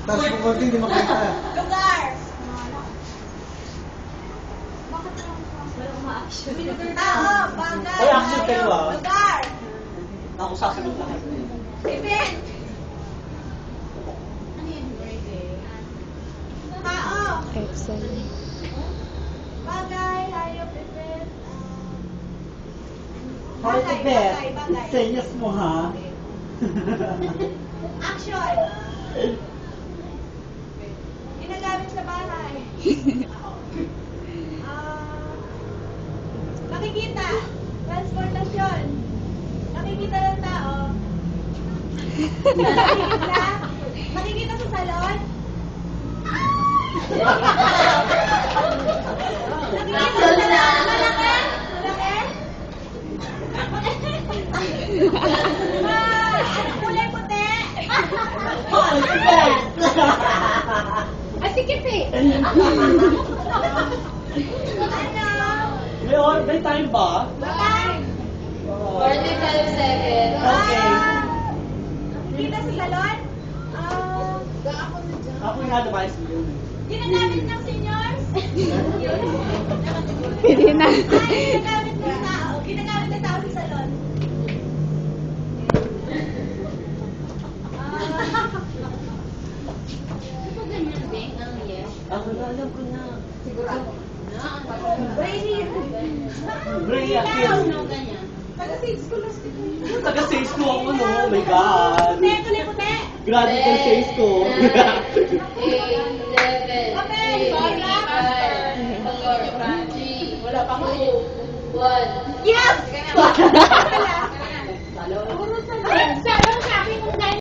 Tapos kung konti, hindi makita. Lugar. Walang ma-action. Tao, bagay, Ay, action kayo, hayop, ah. lugar. Ako sasagot lahat. Event. Tao, Excellent. bagay, hayop, event. Bakit Bagay, Bet? bagay, bagay. Senyas mo, ha? Action. Ginagamit sa bahay. Nakikita. Transportasyon. Nakikita ng tao. Nakikita. Nakikita sa salon. Nakikita sa salon. Malaki. Malaki. Kulay puti. Ay, sikip eh. Ano? May time ba? Batang. 45 seconds. Okay. Nakikita sa salon. Ako yung advice mo. Ginagamit ng seniors. Pwede na. Ay, ginagamit ng tao. Ginagamit ng tao sa salon. Ito ganyan, Beng, ang yes. Ako na, alam ko na. Sigurado. Na, ang Brainy. Brainy Ikaw, Akil. no, ganyan. Taga-sales ko lang Taga-sales ko ako, no? Oh my God. Puti, kulay puti. Grabe kang sales ko. 8, 7, Papel, 6, bola. 5, 4, 3, wala pa 2, 1. Yes! Wala.